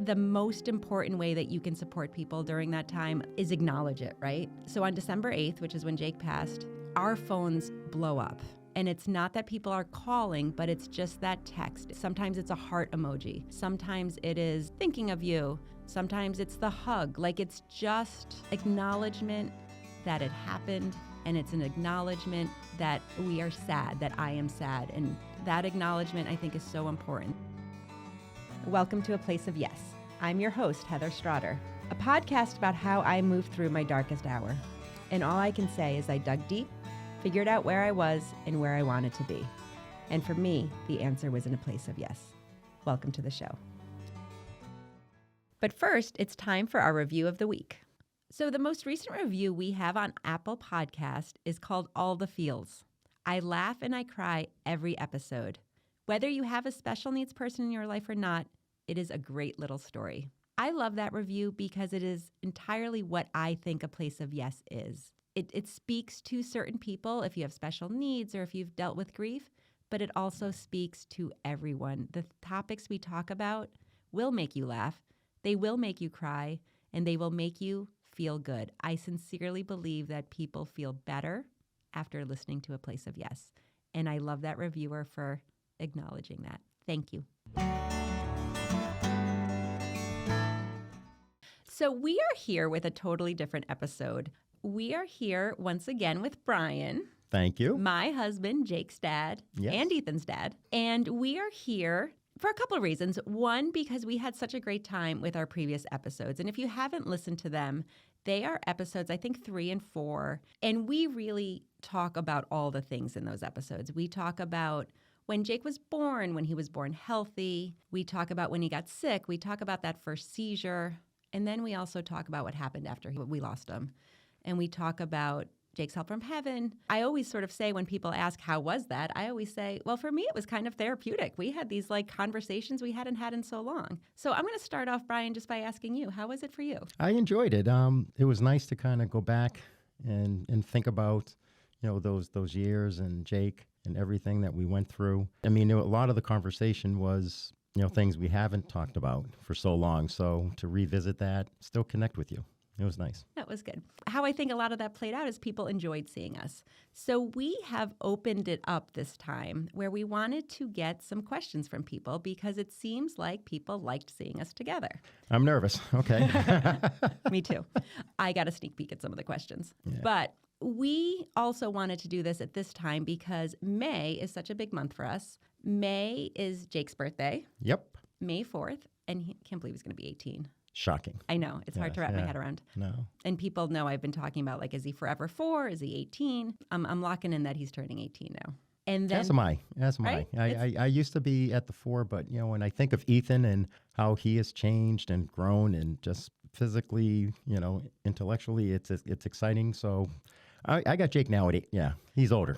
the most important way that you can support people during that time is acknowledge it, right? So on December 8th, which is when Jake passed, our phones blow up. And it's not that people are calling, but it's just that text. Sometimes it's a heart emoji. Sometimes it is thinking of you. Sometimes it's the hug. Like, it's just acknowledgement that it happened. And it's an acknowledgement that we are sad, that I am sad. And that acknowledgement, I think, is so important. Welcome to A Place of Yes. I'm your host, Heather Strader, a podcast about how I moved through my darkest hour. And all I can say is I dug deep, figured out where I was and where I wanted to be. And for me, the answer was in a place of yes. Welcome to the show. But first, it's time for our review of the week. So the most recent review we have on Apple Podcast is called All the Feels. I laugh and I cry every episode. Whether you have a special needs person in your life or not, it is a great little story. I love that review because it is entirely what I think a place of yes is. It speaks to certain people if you have special needs or if you've dealt with grief, but it also speaks to everyone. The topics we talk about will make you laugh, they will make you cry, and they will make you feel good. I sincerely believe that people feel better after listening to A Place of Yes. And I love that reviewer for acknowledging that. Thank you. So we are here with a totally different episode. We are here once again with Brian. Thank you. My husband, Jake's dad, Yes. and Ethan's dad. And we are here for a couple of reasons. One, because we had such a great time with our previous episodes. And if you haven't listened to them, they are episodes, I think, 3 and 4. And we really talk about all the things in those episodes. We talk about when Jake was born, when he was born healthy. We talk about when he got sick. We talk about that first seizure. And then we also talk about what happened after we lost him. And we talk about Jake's help from heaven. I always sort of say when people ask, how was that? I always say, well, for me, it was kind of therapeutic. We had these conversations we hadn't had in so long. So I'm going to start off, Brian, just by asking you, how was it for you? I enjoyed it. It was nice to kind of go back and think about, those years and Jake and everything that we went through. I mean, a lot of the conversation was, things we haven't talked about for so long. So to revisit that, still connect with you. It was nice. That was good. How I think a lot of that played out is people enjoyed seeing us. So we have opened it up this time where we wanted to get some questions from people because it seems like people liked seeing us together. I'm nervous. Okay. Me too. I got a sneak peek at some of the questions. Yeah. But we also wanted to do this at this time because May is such a big month for us. May is Jake's birthday. Yep. May 4th. And he can't believe he's going to be 18. Shocking. I know. It's hard to wrap my head around. No. And people know I've been talking about, is he forever 4? Is he 18? I'm locking in that he's turning 18 now. And then, As am I. Right? I used to be at the 4, but, when I think of Ethan and how he has changed and grown and just physically, intellectually, it's exciting. So I got Jake now at 8. Yeah, he's older.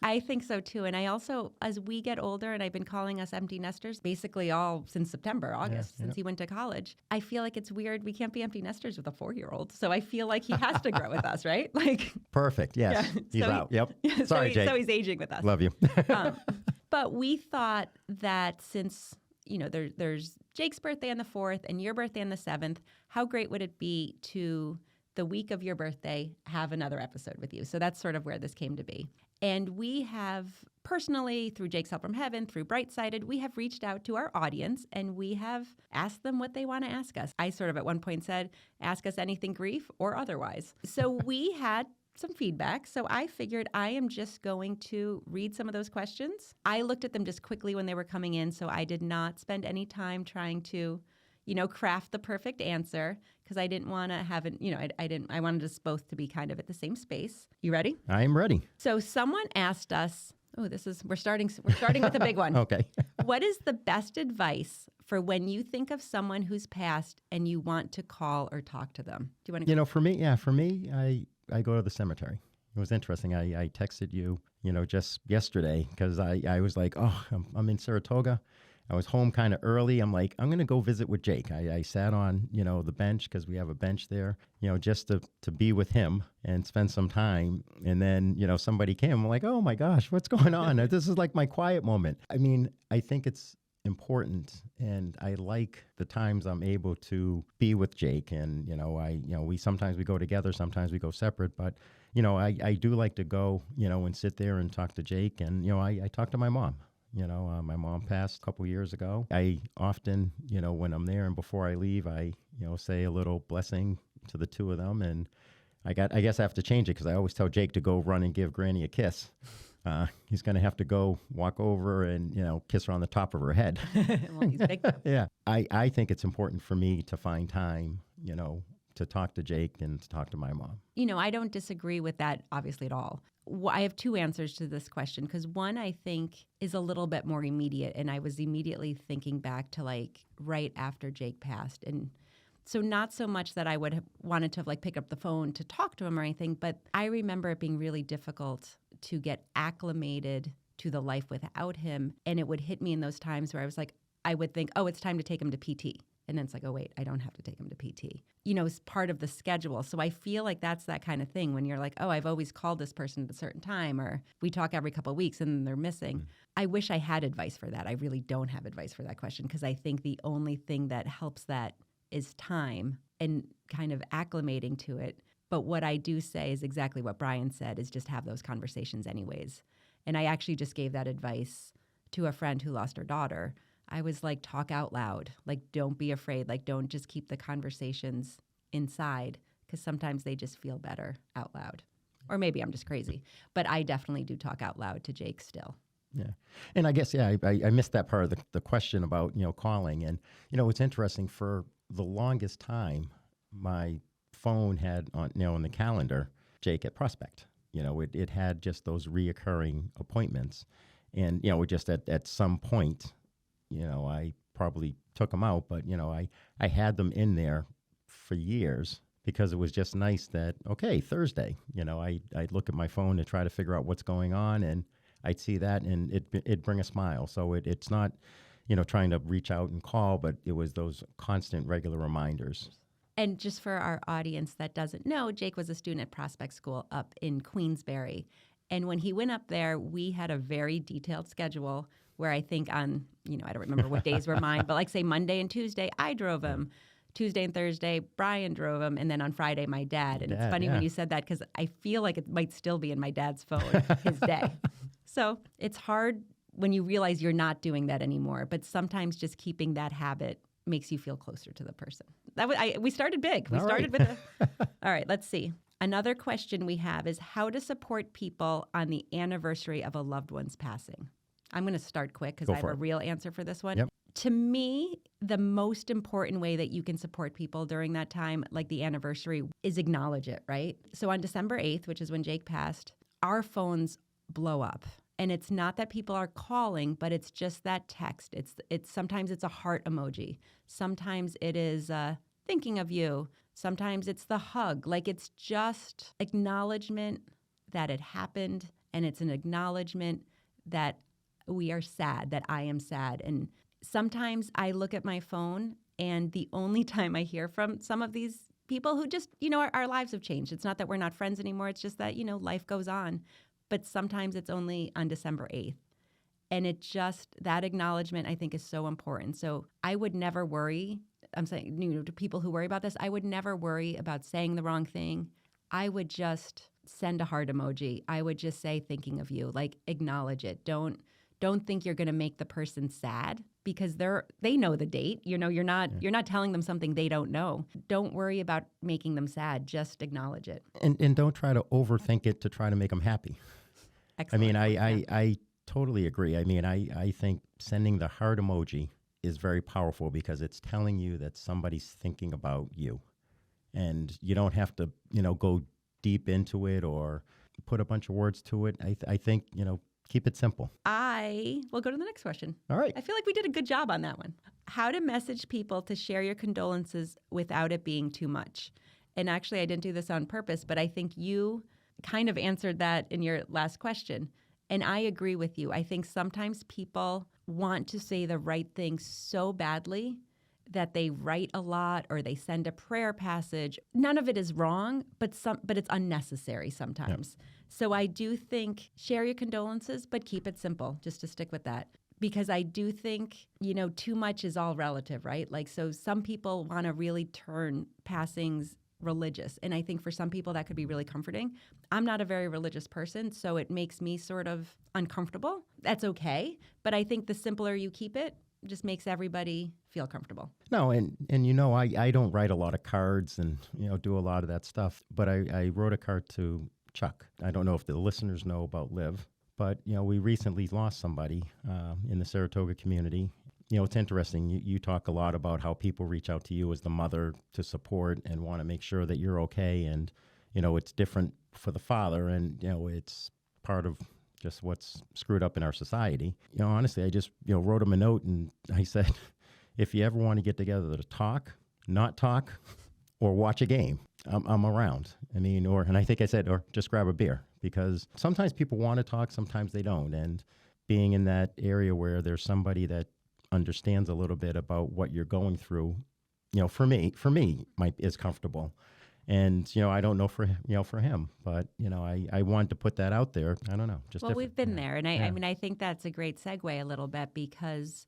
I think so too. And I also, as we get older, and I've been calling us empty nesters basically all since September, August, since he went to college, I feel like it's weird. We can't be empty nesters with a 4-year-old. So I feel like he has to grow with us, right? Perfect. Yes. Yeah. He's out. Yep. Sorry, Jake. So he's aging with us. Love you. But we thought that since, there's Jake's birthday on the 4th and your birthday on the 7th, how great would it be to the week of your birthday, have another episode with you. So that's sort of where this came to be. And we have personally, through Jake's Help from Heaven, through Bright-Sided, we have reached out to our audience and we have asked them what they want to ask us. I sort of at one point said, ask us anything grief or otherwise. So we had some feedback. So I figured I am just going to read some of those questions. I looked at them just quickly when they were coming in, so I did not spend any time trying to craft the perfect answer because I didn't want to have it, I wanted us both to be kind of at the same space. You ready? I am ready. So someone asked us, we're starting with a big one. Okay. What is the best advice for when you think of someone who's passed and you want to call or talk to them? Do you want to For me, I go to the cemetery. It was interesting. I texted you, just yesterday because I was like, I'm in Saratoga. I was home kind of early. I'm like, I'm going to go visit with Jake. I sat on, the bench because we have a bench there, just to be with him and spend some time. And then, somebody came. I'm like, oh my gosh, what's going on? This is like my quiet moment. I mean, I think it's important, and I like the times I'm able to be with Jake. And we sometimes we go together, sometimes we go separate. But I do like to go, and sit there and talk to Jake. And I talk to my mom. My mom passed a couple years ago. I often, when I'm there and before I leave, I say a little blessing to the two of them. And I guess I have to change it because I always tell Jake to go run and give Granny a kiss. He's going to have to go walk over and, kiss her on the top of her head. Well, he's big. Yeah. I think it's important for me to find time, to talk to Jake and to talk to my mom. I don't disagree with that, obviously, at all. I have two answers to this question because one, I think, is a little bit more immediate. And I was immediately thinking back to right after Jake passed. And so not so much that I would have wanted to pick up the phone to talk to him or anything, but I remember it being really difficult to get acclimated to the life without him. And it would hit me in those times where I would think, oh, it's time to take him to PT. And then it's oh, wait, I don't have to take him to PT. It's part of the schedule. So I feel like that's that kind of thing when you're oh, I've always called this person at a certain time, or we talk every couple of weeks and then they're missing. Mm. I wish I had advice for that. I really don't have advice for that question because I think the only thing that helps that is time and kind of acclimating to it. But what I do say is exactly what Brian said, is just have those conversations anyways. And I actually just gave that advice to a friend who lost her daughter. I was talk out loud. Don't be afraid. Don't just keep the conversations inside because sometimes they just feel better out loud. Or maybe I'm just crazy. But I definitely do talk out loud to Jake still. Yeah. And I guess, I missed that part of the question about, calling. And, it's interesting. For the longest time, my phone had on, in the calendar, Jake at Prospect. It had just those reoccurring appointments. And, just at some point, I probably took them out, but, I had them in there for years because it was just nice that, okay, Thursday, I'd look at my phone to try to figure out what's going on, and I'd see that and it'd bring a smile. So it's not, trying to reach out and call, but it was those constant regular reminders. And just for our audience that doesn't know, Jake was a student at Prospect School up in Queensbury. And when he went up there, we had a very detailed schedule where I think on, I don't remember what days were mine, but say Monday and Tuesday, I drove him. Tuesday and Thursday, Brian drove him. And then on Friday, my dad. And it's funny when you said that because I feel like it might still be in my dad's phone, his day. So it's hard when you realize you're not doing that anymore. But sometimes just keeping that habit makes you feel closer to the person. We started big. We started with All right, let's see. Another question we have is how to support people on the anniversary of a loved one's passing. I'm going to start quick because I have a real answer for this one. Yep. To me, the most important way that you can support people during that time, like the anniversary, is acknowledge it, right? So on December 8th, which is when Jake passed, our phones blow up. And it's not that people are calling, but it's just that text. It's sometimes it's a heart emoji. Sometimes it is thinking of you. Sometimes it's the hug. It's just acknowledgement that it happened, and it's an acknowledgement that we are sad, that I am sad. And sometimes I look at my phone, and the only time I hear from some of these people who just, our lives have changed. It's not that we're not friends anymore. It's just that, life goes on. But sometimes it's only on December 8th. And that acknowledgement, I think, is so important. So I would never worry. I'm saying, to people who worry about this, I would never worry about saying the wrong thing. I would just send a heart emoji. I would just say, thinking of you, acknowledge it. Don't think you're going to make the person sad because they know the date. You're not telling them something they don't know. Don't worry about making them sad. Just acknowledge it. And don't try to overthink it to try to make them happy. Excellent. I totally agree. I think sending the heart emoji is very powerful because it's telling you that somebody's thinking about you. And you don't have to, go deep into it or put a bunch of words to it. I think, keep it simple. We'll go to the next question. All right. I feel like we did a good job on that one. How to message people to share your condolences without it being too much. And actually, I didn't do this on purpose, but I think you kind of answered that in your last question. And I agree with you. I think sometimes people want to say the right thing so badly that they write a lot or they send a prayer passage. None of it is wrong, but it's unnecessary sometimes. Yep. So I do think share your condolences, but keep it simple, just to stick with that. because I do think, too much is all relative, right? Like, so some people want to really turn passings religious. And I think for some people that could be really comforting. I'm not a very religious person, so it makes me sort of uncomfortable. That's okay. But I think the simpler you keep it, just makes everybody feel comfortable. No, and I don't write a lot of cards and do a lot of that stuff, but I wrote a card to Chuck. I don't know if the listeners know about Liv, but we recently lost somebody in the Saratoga community. It's interesting. You talk a lot about how people reach out to you as the mother to support and want to make sure that you're okay, and it's different for the father, and it's part of just what's screwed up in our society. Honestly, I just wrote him a note and I said, if you ever want to get together to talk, not talk, or watch a game, I'm around. And I think I said, or just grab a beer, because sometimes people want to talk, sometimes they don't. And being in that area where there's somebody that understands a little bit about what you're going through, for me, is comfortable. And, I don't know for him, but, I wanted to put that out there. I don't know. We've been there. And I think that's a great segue a little bit because,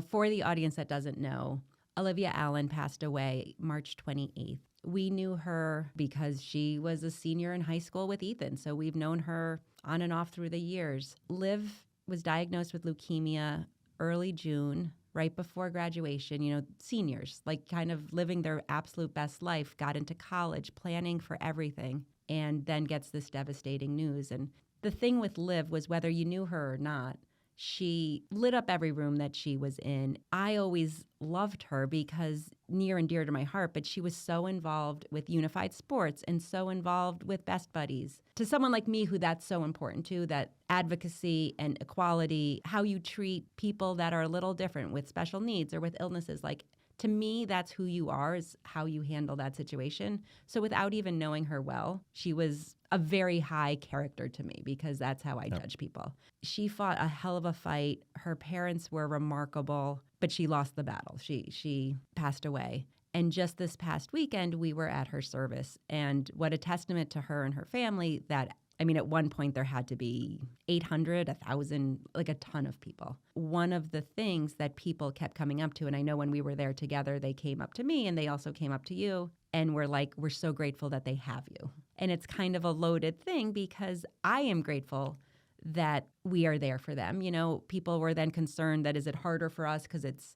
for the audience that doesn't know, Olivia Allen passed away March 28th. We knew her because she was a senior in high school with Ethan. So we've known her on and off through the years. Liv was diagnosed with leukemia early June, right before graduation. Seniors, like kind of living their absolute best life, got into college, planning for everything, and then gets this devastating news. And the thing with Liv was, whether you knew her or not, she lit up every room that she was in. I always loved her because near and dear to my heart, but she was so involved with Unified Sports and so involved with Best Buddies. To someone like me, who that's so important to, that advocacy and equality, how you treat people that are a little different with special needs or with illnesses, like, to me, that's who you are, is how you handle that situation. So without even knowing her well, she was a very high character to me because that's how I judge people. She fought a hell of a fight. Her parents were remarkable, but she lost the battle. She passed away. And just this past weekend, we were at her service. And what a testament to her and her family that, at one point there had to be 800, 1,000, like a ton of people. One of the things that people kept coming up to, and I know when we were there together, they came up to me and they also came up to you and were like, we're so grateful that they have you. And it's kind of a loaded thing because I am grateful that we are there for them. People were then concerned that, is it harder for us because it's,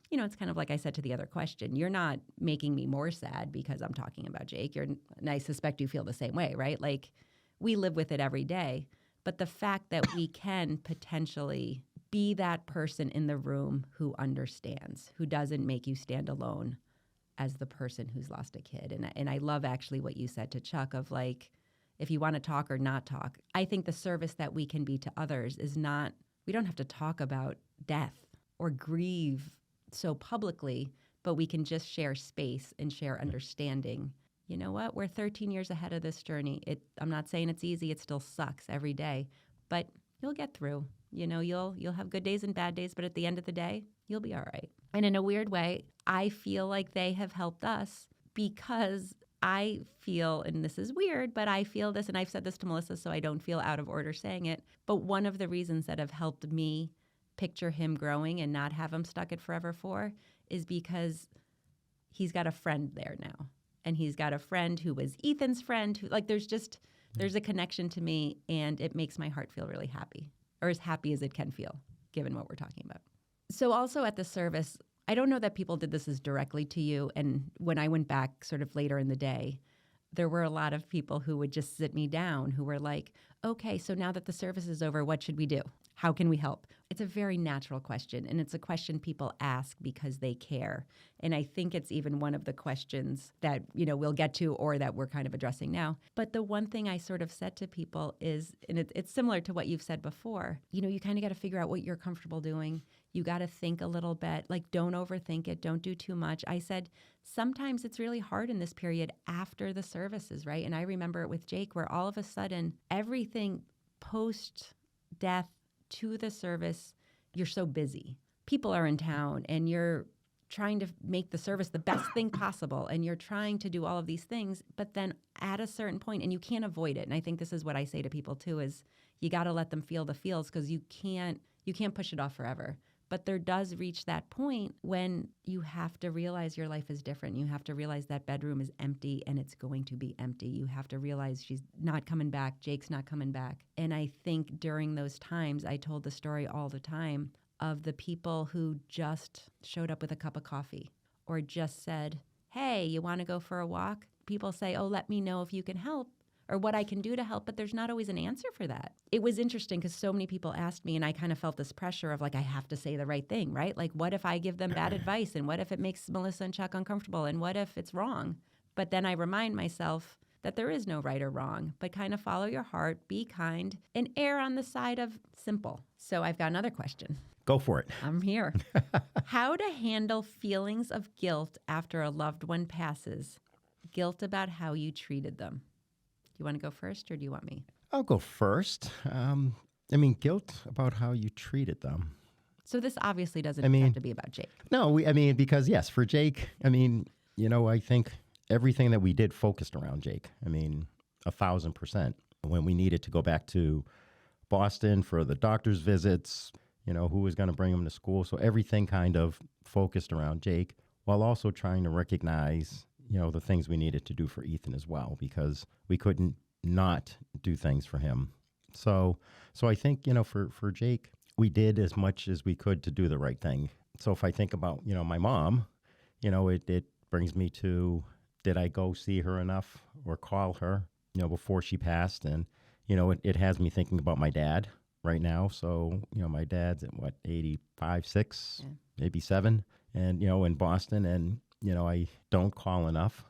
it's kind of like I said to the other question. You're not making me more sad because I'm talking about Jake. And I suspect you feel the same way, right? Like, we live with it every day. But the fact that we can potentially be that person in the room who understands, who doesn't make you stand alone as the person who's lost a kid. And I love actually what you said to Chuck of, like, if you want to talk or not talk. I think the service that we can be to others is not, we don't have to talk about death or grieve so publicly, but we can just share space and share understanding. You know what? We're 13 years ahead of this journey. I'm not saying it's easy. It still sucks every day, but you'll get through. You'll have good days and bad days, but at the end of the day, you'll be all right. And in a weird way, I feel like they have helped us because I feel, and this is weird, but I feel this, and I've said this to Melissa, so I don't feel out of order saying it, but one of the reasons that have helped me picture him growing and not have him stuck at Forever 4 is because he's got a friend there now. And he's got a friend who was Ethan's friend. Who, like, there's a connection to me, and it makes my heart feel really happy, or as happy as it can feel, given what we're talking about. So also at the service, I don't know that people did this as directly to you. And when I went back sort of later in the day, there were a lot of people who would just sit me down, who were like, okay, so now that the service is over, what should we do? How can we help? It's a very natural question, and it's a question people ask because they care. And I think it's even one of the questions that, we'll get to or that we're kind of addressing now. But the one thing I sort of said to people is, and it's similar to what you've said before, you kind of got to figure out what you're comfortable doing. You got to think a little bit, like, don't overthink it. Don't do too much. I said, sometimes it's really hard in this period after the services, right? And I remember it with Jake, where all of a sudden everything post-death to the service, you're so busy. People are in town and you're trying to make the service the best thing possible, and you're trying to do all of these things, but then at a certain point, and you can't avoid it. And I think this is what I say to people too, is you got to let them feel the feels, because you can't You can't push it off forever. But there does reach that point when you have to realize your life is different. You have to realize that bedroom is empty and it's going to be empty. You have to realize she's not coming back. Jake's not coming back. And I think during those times, I told the story all the time of the people who just showed up with a cup of coffee or just said, hey, you want to go for a walk? People say, oh, let me know if you can help or what I can do to help, but there's not always an answer for that. It was interesting because so many people asked me and I kind of felt this pressure of like, I have to say the right thing, right? Like, what if I give them bad advice? And what if it makes Melissa and Chuck uncomfortable? And what if it's wrong? But then I remind myself that there is no right or wrong, but kind of follow your heart, be kind, and err on the side of simple. So I've got another question. Go for it. I'm here. How to handle feelings of guilt after a loved one passes? Guilt about how you treated them. Do you want to go first or do you want me? I'll go first. Guilt about how you treated them. So this obviously doesn't have to be about Jake. No, because yes, for Jake, I think everything that we did focused around Jake. 1,000%. When we needed to go back to Boston for the doctor's visits, who was going to bring him to school. So everything kind of focused around Jake while also trying to recognize, the things we needed to do for Ethan as well, because we couldn't not do things for him. So I think, for Jake, we did as much as we could to do the right thing. So if I think about, my mom, it brings me to, did I go see her enough or call her, before she passed? And, it has me thinking about my dad right now. So, my dad's at 85, 6, maybe 7, and, in Boston, and, I don't call enough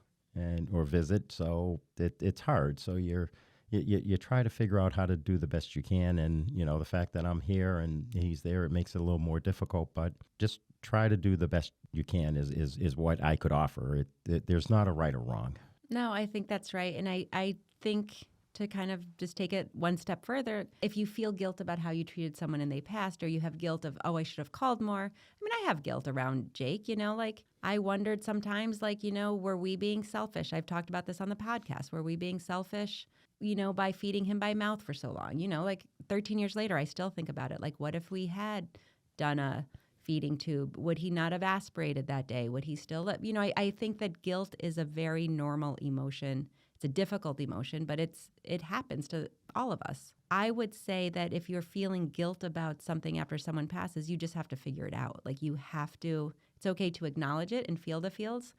or visit. So it's hard. So you try to figure out how to do the best you can. And, the fact that I'm here and he's there, it makes it a little more difficult, but just try to do the best you can is what I could offer. There's not a right or wrong. No, I think that's right. And I think to kind of just take it one step further, if you feel guilt about how you treated someone and they passed, or you have guilt of, oh, I should have called more. I have guilt around Jake, I wondered sometimes, were we being selfish? I've talked about this on the podcast. Were we being selfish, by feeding him by mouth for so long? 13 years later, I still think about it. What if we had done a feeding tube? Would he not have aspirated that day? Would he still, I think that guilt is a very normal emotion. It's a difficult emotion, but it happens to all of us. I would say that if you're feeling guilt about something after someone passes, you just have to figure it out. It's okay to acknowledge it and feel the feels,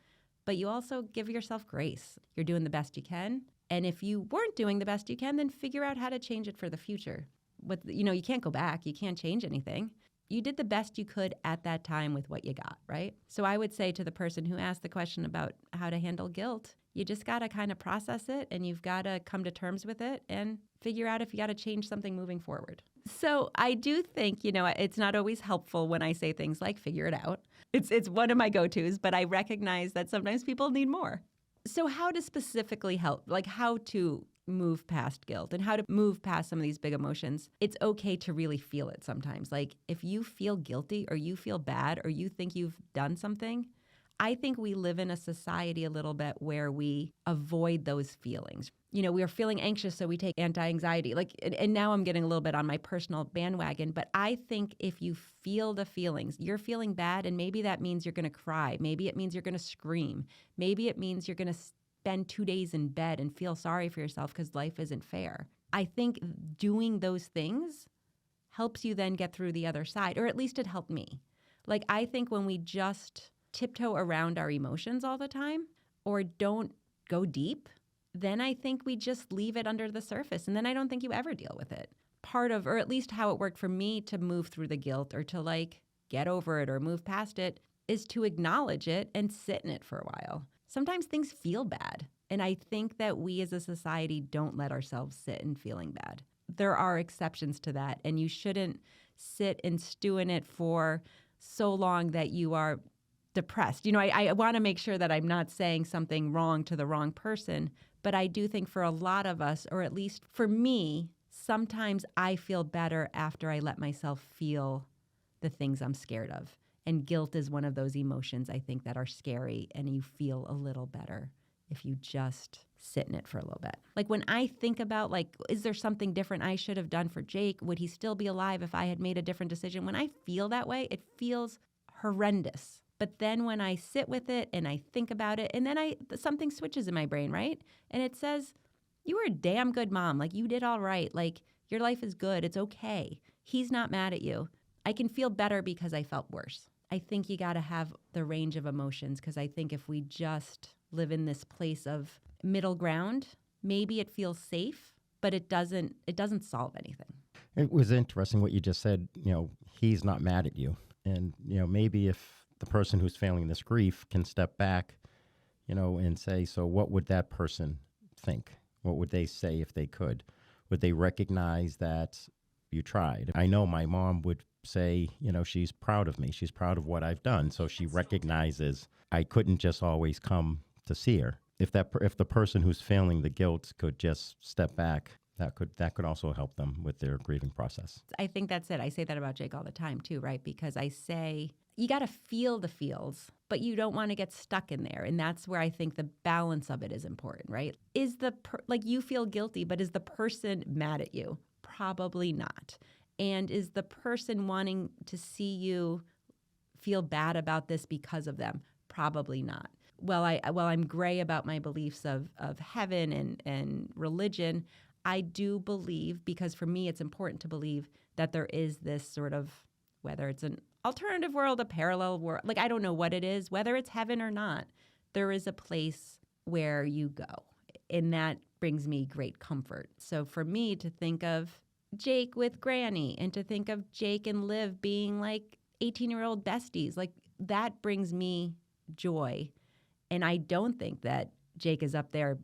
but you also give yourself grace. You're doing the best you can. And if you weren't doing the best you can, then figure out how to change it for the future. You can't go back. You can't change anything. You did the best you could at that time with what you got, right? So I would say to the person who asked the question about how to handle guilt, you just got to kind of process it and you've got to come to terms with it and figure out if you got to change something moving forward. So I do think, it's not always helpful when I say things like figure it out. It's one of my go-tos, but I recognize that sometimes people need more. So how to specifically help, how to move past guilt and how to move past some of these big emotions. It's okay to really feel it sometimes. If you feel guilty or you feel bad or you think you've done something, I think we live in a society a little bit where we avoid those feelings. We are feeling anxious, so we take anti-anxiety. And now I'm getting a little bit on my personal bandwagon, but I think if you feel the feelings, you're feeling bad, and maybe that means you're going to cry. Maybe it means you're going to scream. Maybe it means you're going to spend 2 days in bed and feel sorry for yourself because life isn't fair. I think doing those things helps you then get through the other side, or at least it helped me. I think when we just tiptoe around our emotions all the time or don't go deep, then I think we just leave it under the surface. And then I don't think you ever deal with it. Part of, or at least how it worked for me to move through the guilt or to get over it or move past it, is to acknowledge it and sit in it for a while. Sometimes things feel bad. And I think that we as a society don't let ourselves sit in feeling bad. There are exceptions to that. And you shouldn't sit and stew in it for so long that you are depressed. I want to make sure that I'm not saying something wrong to the wrong person, but I do think for a lot of us, or at least for me, sometimes I feel better after I let myself feel the things I'm scared of. And guilt is one of those emotions I think that are scary, and you feel a little better if you just sit in it for a little bit. Like when I think about like, is there something different I should have done for Jake? Would he still be alive if I had made a different decision? When I feel that way, it feels horrendous. But then when I sit with it and I think about it, and then something switches in my brain, right? And it says, you were a damn good mom. Like you did all right. Like your life is good. It's okay. He's not mad at you. I can feel better because I felt worse. I think you got to have the range of emotions, because I think if we just live in this place of middle ground, maybe it feels safe, but it doesn't solve anything. It was interesting what you just said, he's not mad at you. And, maybe if the person who's feeling this grief can step back, and say, so what would that person think? What would they say if they could? Would they recognize that you tried? I know my mom would say, she's proud of me. She's proud of what I've done. So she recognizes I couldn't just always come to see her. If the person who's feeling the guilt could just step back, that could also help them with their grieving process. I think that's it. I say that about Jake all the time too, right? Because I say you got to feel the feels, but you don't want to get stuck in there. And that's where I think the balance of it is important, right? Is like you feel guilty, but is the person mad at you? Probably not. And is the person wanting to see you feel bad about this because of them? Probably not. Well, I'm gray about my beliefs of heaven and religion. I do believe, because for me it's important to believe that there is this sort of, whether it's an alternative world, a parallel world, like I don't know what it is, whether it's heaven or not, there is a place where you go. And that brings me great comfort. So for me to think of Jake with Granny and to think of Jake and Liv being like 18-year-old besties, like that brings me joy. And I don't think that Jake is up there,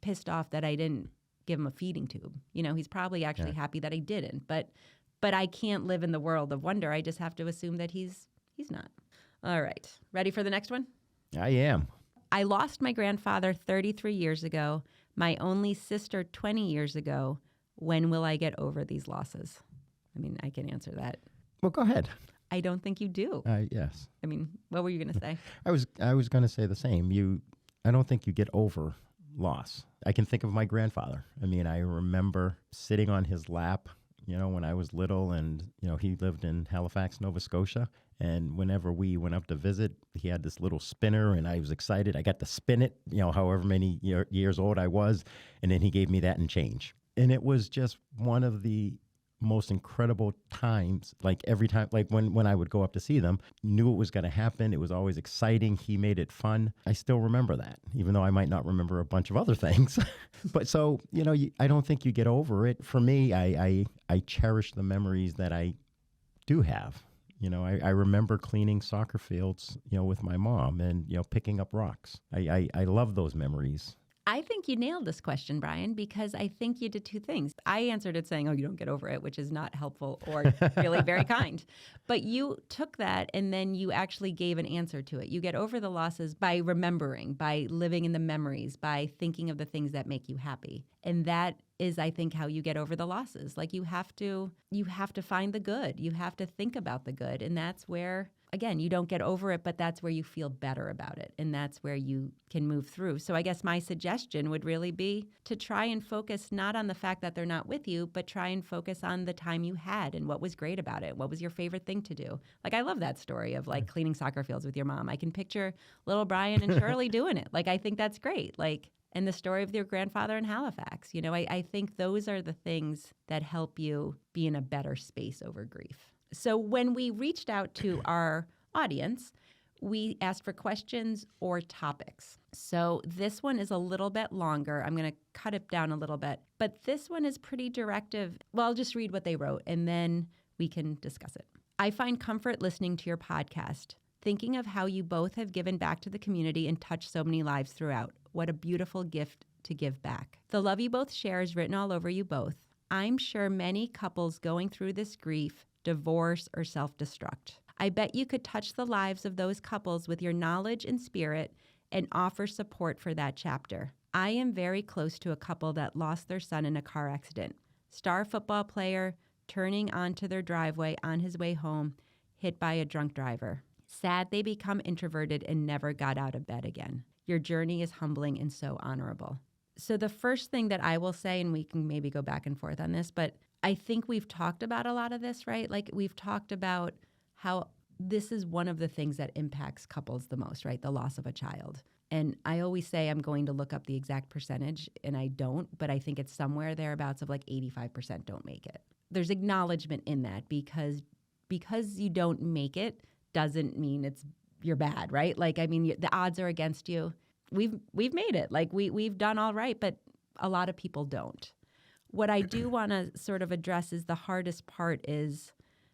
pissed off that I didn't give him a feeding tube. He's probably actually happy that I didn't. But I can't live in the world of wonder. I just have to assume that he's not. All right. Ready for the next one? I am. I lost my grandfather 33 years ago, my only sister 20 years ago. When will I get over these losses? I mean, I can answer that. Well, go ahead. I don't think you do. Yes. I mean, what were you going to say? I was going to say the same. I don't think you get over loss. I can think of my grandfather. I mean, I remember sitting on his lap, when I was little, and, he lived in Halifax, Nova Scotia. And whenever we went up to visit, he had this little spinner, and I was excited. I got to spin it, however many years old I was. And then he gave me that in change. And it was just one of the most incredible times, like every time, like when I would go up to see them, knew it was going to happen. It was always exciting. He made it fun. I still remember that, even though I might not remember a bunch of other things. But so, I don't think you get over it. For me, I cherish the memories that I do have. I remember cleaning soccer fields, with my mom and, picking up rocks. I love those memories. I think you nailed this question, Brian, because I think you did two things. I answered it saying, you don't get over it, which is not helpful or really very kind. But you took that and then you actually gave an answer to it. You get over the losses by remembering, by living in the memories, by thinking of the things that make you happy. And that is, I think, how you get over the losses. Like you have to find the good. You have to think about the good. And that's where, again, you don't get over it, but that's where you feel better about it. And that's where you can move through. So I guess my suggestion would really be to try and focus not on the fact that they're not with you, but try and focus on the time you had and what was great about it. What was your favorite thing to do? Like, I love that story of like cleaning soccer fields with your mom. I can picture little Brian and Shirley doing it. Like, I think that's great. Like, and the story of your grandfather in Halifax. I think those are the things that help you be in a better space over grief. So when we reached out to our audience, we asked for questions or topics. So this one is a little bit longer. I'm going to cut it down a little bit. But this one is pretty directive. Well, I'll just read what they wrote, and then we can discuss it. I find comfort listening to your podcast, thinking of how you both have given back to the community and touched so many lives throughout. What a beautiful gift to give back. The love you both share is written all over you both. I'm sure many couples going through this grief, divorce, or self-destruct. I bet you could touch the lives of those couples with your knowledge and spirit and offer support for that chapter. I am very close to a couple that lost their son in a car accident. Star football player turning onto their driveway on his way home, hit by a drunk driver. Sad they become introverted and never got out of bed again. Your journey is humbling and so honorable. So the first thing that I will say, and we can maybe go back and forth on this, but I think we've talked about a lot of this, right? Like we've talked about how this is one of the things that impacts couples the most, right? The loss of a child. And I always say I'm going to look up the exact percentage, and I don't, but I think it's somewhere thereabouts of like 85% don't make it. There's acknowledgement in that because you don't make it doesn't mean you're bad, right? Like, I mean, the odds are against you. We've made it. Like we've done all right, but a lot of people don't. What I do want to sort of address is the hardest part is,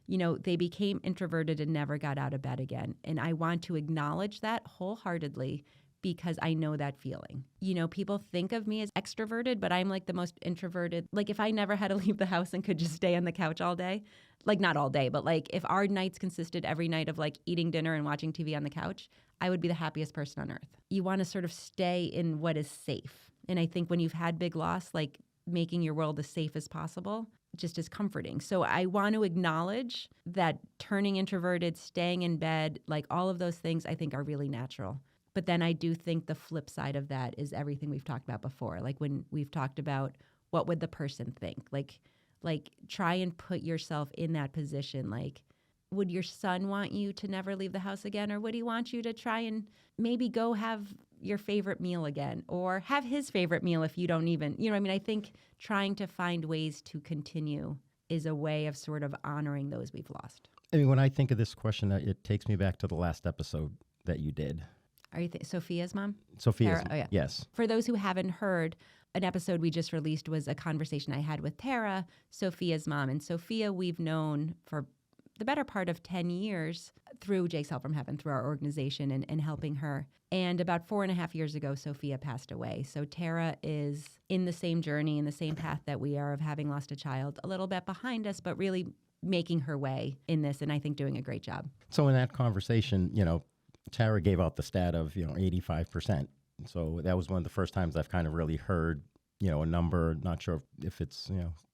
they became introverted and never got out of bed again. And I want to acknowledge that wholeheartedly because I know that feeling. People think of me as extroverted, but I'm like the most introverted. Like if I never had to leave the house and could just stay on the couch all day, like not all day, but like if our nights consisted every night of like eating dinner and watching TV on the couch, I would be the happiest person on earth. You want to sort of stay in what is safe. And I think when you've had big loss, like making your world as safe as possible just is comforting. So I want to acknowledge that turning introverted, staying in bed, like all of those things I think are really natural. But then I do think the flip side of that is everything we've talked about before. Like when we've talked about what would the person think? Like try and put yourself in that position. Like, would your son want you to never leave the house again? Or would he want you to try and maybe go have your favorite meal again or have his favorite meal if you don't even, I think trying to find ways to continue is a way of sort of honoring those we've lost. I mean, when I think of this question, it takes me back to the last episode that you did. Are you Sophia's mom? Sophia's, Tara? Oh, yeah. Yes. For those who haven't heard, an episode we just released was a conversation I had with Tara, Sophia's mom. And Sophia we've known for the better part of 10 years through Jake's Help from Heaven, through our organization and helping her. And about 4.5 years ago, Sophia passed away. So Tara is in the same journey, in the same path that we are of having lost a child, a little bit behind us, but really making her way in this and I think doing a great job. So in that conversation, Tara gave out the stat of, 85%. So that was one of the first times I've kind of really heard, a number, not sure if it's,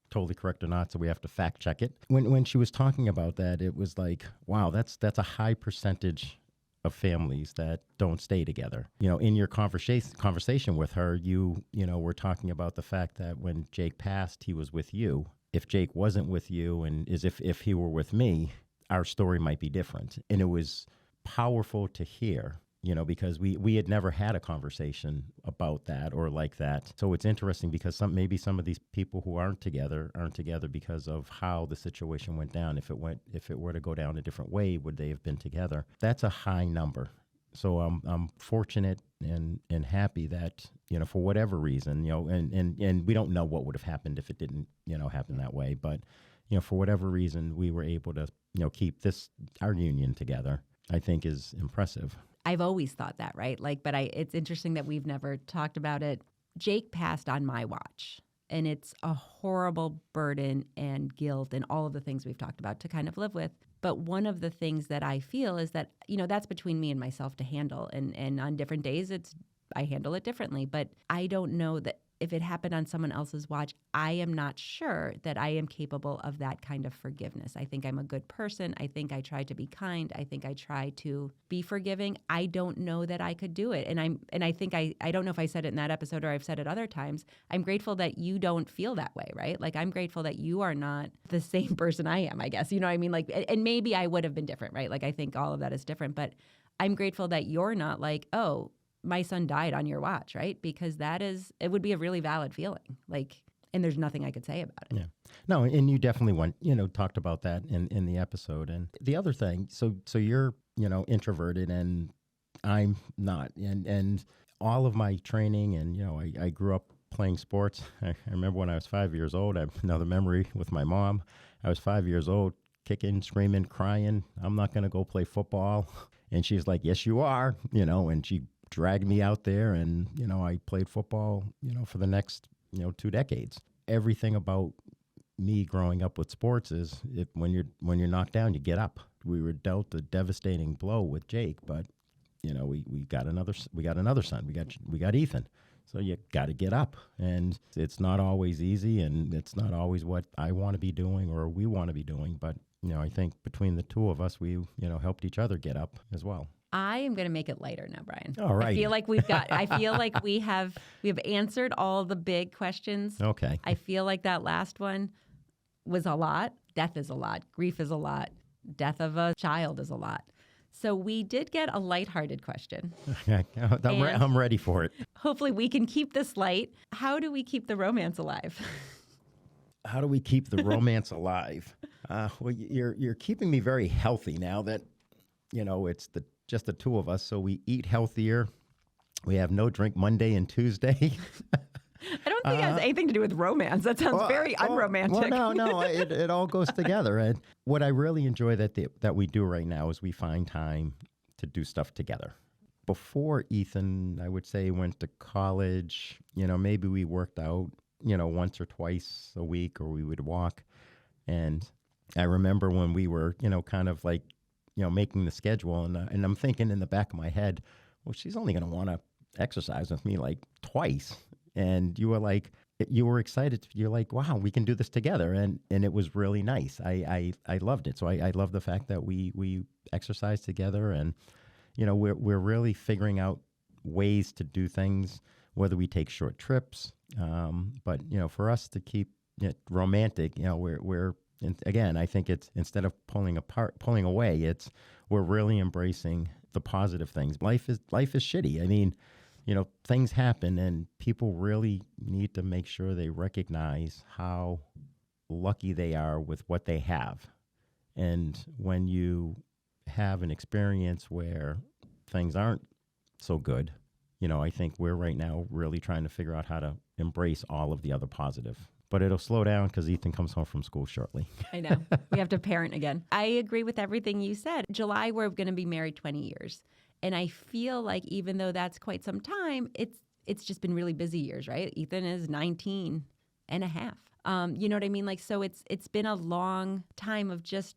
totally correct or not. So we have to fact check it. When she was talking about that, it was like, wow, that's a high percentage of families that don't stay together. In your conversation with her, you were talking about the fact that when Jake passed, he was with you. If Jake wasn't with you and if he were with me, our story might be different. And it was powerful to hear, because we had never had a conversation about that or like that. So it's interesting because maybe some of these people who aren't together because of how the situation went down. If it were to go down a different way, would they have been together? That's a high number. So I'm fortunate and happy that, for whatever reason, and we don't know what would have happened if it didn't, happen that way. But, for whatever reason, we were able to, keep our union together, I think is impressive. I've always thought that, right? It's interesting that we've never talked about it. Jake passed on my watch, and it's a horrible burden and guilt and all of the things we've talked about to kind of live with. But one of the things that I feel is that, that's between me and myself to handle. And on different days, I handle it differently. But I don't know that if it happened on someone else's watch, I am not sure that I am capable of that kind of forgiveness. I think I'm a good person. I think I try to be kind. I think I try to be forgiving. I don't know that I could do it. And I think I don't know if I said it in that episode or I've said it other times. I'm grateful that you don't feel that way, right? Like I'm grateful that you are not the same person I am, I guess. You know what I mean? Like, and maybe I would have been different, right? Like I think all of that is different, but I'm grateful that you're not like, oh, my son died on your watch, right? Because it would be a really valid feeling. Like, and there's nothing I could say about it. Yeah. No, and you definitely talked about that in the episode. And the other thing, so you're, introverted and I'm not. And all of my training and, I grew up playing sports. I remember when I was 5 years old, I have another memory with my mom. I was 5 years old, kicking, screaming, crying. I'm not going to go play football. And she's like, yes, you are, and she dragged me out there and, I played football, for the next, 2 decades. Everything about me growing up with sports is when you're knocked down, you get up. We were dealt a devastating blow with Jake, but, we got another son. We got Ethan. So you got to get up, and it's not always easy, and it's not always what I want to be doing or we want to be doing. But, I think between the two of us, we, helped each other get up as well. I am going to make it lighter now, Brian. All right. I feel like we have answered all the big questions. Okay. I feel like that last one was a lot. Death is a lot. Grief is a lot. Death of a child is a lot. So we did get a lighthearted question. I'm ready for it. Hopefully we can keep this light. How do we keep the romance alive? How do we keep the romance alive? Well, you're keeping me very healthy now that, it's just the two of us. So we eat healthier. We have no drink Monday and Tuesday. I don't think it has anything to do with romance. That sounds very unromantic. Well, no, it all goes together. And what I really enjoy that we do right now is we find time to do stuff together. Before Ethan, I would say, went to college, maybe we worked out, once or twice a week, or we would walk. And I remember when we were, kind of like, making the schedule, and I'm thinking in the back of my head, well, she's only going to want to exercise with me like twice. And you were excited. You're like, wow, we can do this together. And it was really nice. I loved it. So I love the fact that we exercise together, and, we're really figuring out ways to do things, whether we take short trips. But, for us to keep it romantic, again, I think it's, instead of pulling away, we're really embracing the positive things. Life is shitty. I mean, things happen, and people really need to make sure they recognize how lucky they are with what they have. And when you have an experience where things aren't so good, I think we're right now really trying to figure out how to embrace all of the other positive. But it'll slow down because Ethan comes home from school shortly. I know. We have to parent again. I agree with everything you said. July, we're going to be married 20 years. And I feel like even though that's quite some time, it's just been really busy years, right? Ethan is 19 and a half. You know what I mean? Like, so it's been a long time of just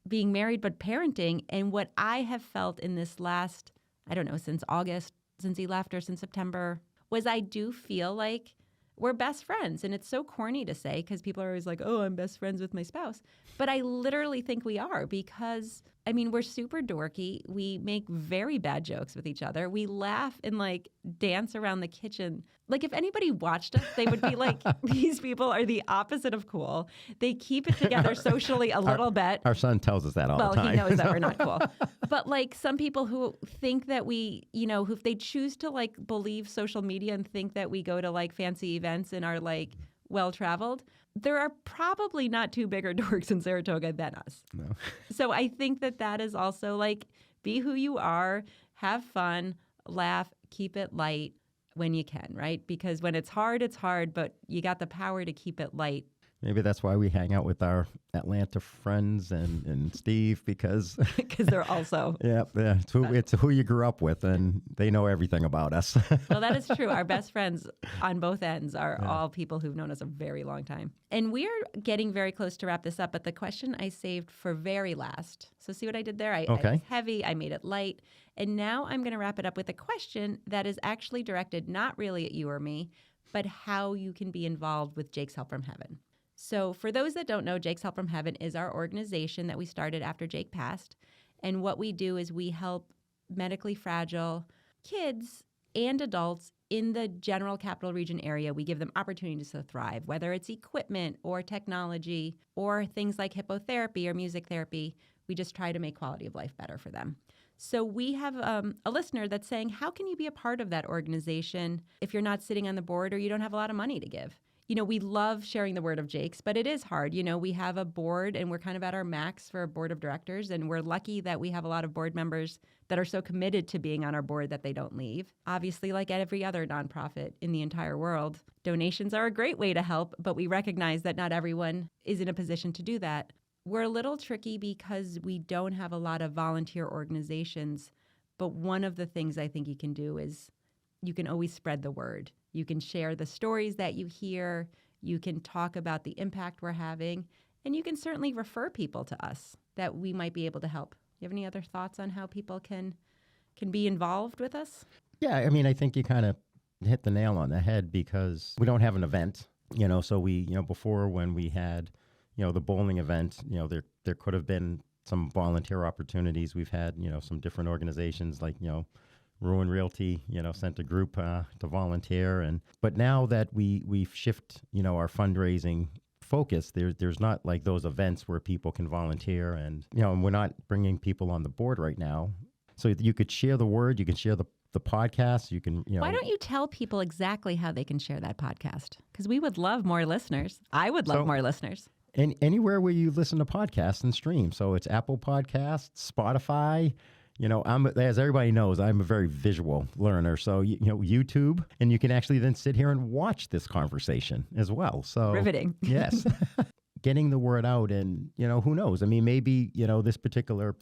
being married, but parenting. And what I have felt in this last, I don't know, since August, since he left, or since September, was I do feel like we're best friends. And it's so corny to say, because people are always like, oh, I'm best friends with my spouse. But I literally think we are, because, I mean, we're super dorky. We make very bad jokes with each other. We laugh and like dance around the kitchen. Like, if anybody watched us, they would be like, these people are the opposite of cool. They keep it together socially a little bit. Our son tells us that all the time. Well, he knows that we're not cool. But like some people who think that we, who if they choose to like believe social media and think that we go to like fancy events and are like well-traveled, there are probably not two bigger dorks in Saratoga than us. No. So I think that is also like, be who you are, have fun, laugh, keep it light when you can, right? Because when it's hard, but you got the power to keep it light. Maybe that's why we hang out with our Atlanta friends and Steve, because they're also it's who you grew up with, and they know everything about us. Well, that is true. Our best friends on both ends are all people who've known us a very long time. And we are getting very close to wrap this up, but the question I saved for very last. So see what I did there? I was heavy, I made it light. And now I'm going to wrap it up with a question that is actually directed not really at you or me, but how you can be involved with Jake's Help from Heaven. So for those that don't know, Jake's Help from Heaven is our organization that we started after Jake passed. And what we do is we help medically fragile kids and adults in the general capital region area. We give them opportunities to thrive, whether it's equipment or technology or things like hippotherapy or music therapy. We just try to make quality of life better for them. So we have a listener that's saying, how can you be a part of that organization if you're not sitting on the board or you don't have a lot of money to give? We love sharing the word of Jake's, but it is hard. We have a board and we're kind of at our max for a board of directors. And we're lucky that we have a lot of board members that are so committed to being on our board that they don't leave. Obviously, like every other nonprofit in the entire world, donations are a great way to help, but we recognize that not everyone is in a position to do that. We're a little tricky because we don't have a lot of volunteer organizations. But one of the things I think you can do is you can always spread the word. You can share the stories that you hear. You can talk about the impact we're having. And you can certainly refer people to us that we might be able to help. You have any other thoughts on how people can be involved with us? Yeah, I mean, I think you kind of hit the nail on the head, because we don't have an event. So we, before when we had, the bowling event, there could have been some volunteer opportunities. We've had, some different organizations like, Ruin Realty, sent a group to volunteer. But now that we've shift, our fundraising focus, there's not like those events where people can volunteer, and we're not bringing people on the board right now. So you could share the word, you can share the podcast, you can, Why don't you tell people exactly how they can share that podcast? Because we would love more listeners. I would love more listeners. Anywhere where you listen to podcasts and stream. So it's Apple Podcasts, Spotify. As everybody knows, I'm a very visual learner. So, YouTube, and you can actually then sit here and watch this conversation as well. So riveting. Yes. Getting the word out, and, who knows? I mean, maybe, this particular,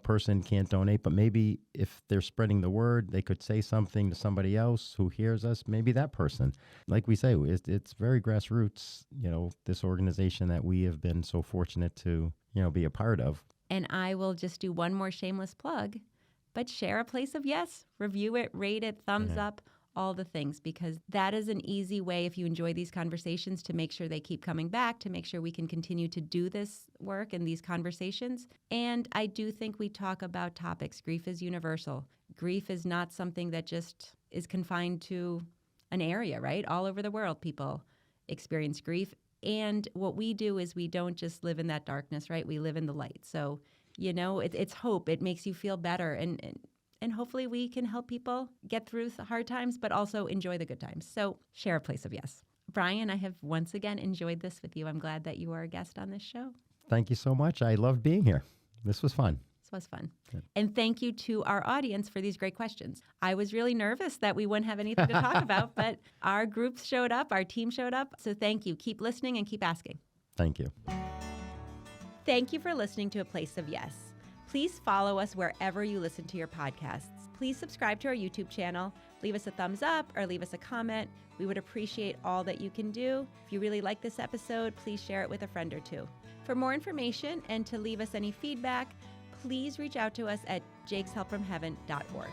person can't donate, but maybe if they're spreading the word, they could say something to somebody else who hears us, maybe that person. Like we say, it's very grassroots, this organization that we have been so fortunate to, be a part of. And I will just do one more shameless plug, but share A Place of Yes, review it, rate it, thumbs up, all the things, because that is an easy way, if you enjoy these conversations, to make sure they keep coming back, to make sure we can continue to do this work and these conversations. And I do think we talk about topics. Grief is universal. Grief is not something that just is confined to an area, right? All over the world, people experience grief. And what we do is we don't just live in that darkness, right? We live in the light. So, it's hope. It makes you feel better. And hopefully we can help people get through the hard times, but also enjoy the good times. So share A Place of Yes. Brian, I have once again enjoyed this with you. I'm glad that you are a guest on this show. Thank you so much. I love being here. This was fun. This was fun. Yeah. And thank you to our audience for these great questions. I was really nervous that we wouldn't have anything to talk about, but our groups showed up, our team showed up. So thank you. Keep listening and keep asking. Thank you. Thank you for listening to A Place of Yes. Please follow us wherever you listen to your podcasts. Please subscribe to our YouTube channel, leave us a thumbs up, or leave us a comment. We would appreciate all that you can do. If you really like this episode, please share it with a friend or two. For more information and to leave us any feedback, please reach out to us at jakeshelpfromheaven.org.